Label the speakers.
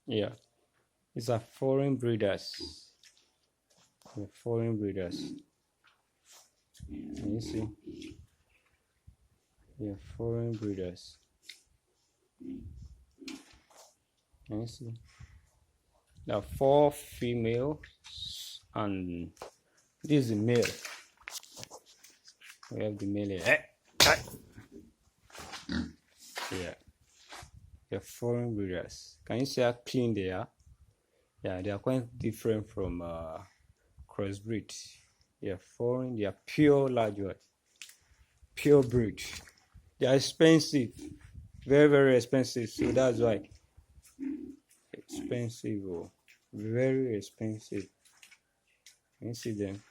Speaker 1: Yeah, these are foreign breeders. The foreign breeders. Can you see? Yeah, foreign breeders. Can you see? There are 4 females and this is the male. We have the male here. Yeah, they're foreign breeders. Can you see how clean they are? Yeah, they are quite different from crossbreed. They are foreign. They are pure large one, pure breed. They are expensive, very very expensive. So that's why expensive, very expensive. Can you see them?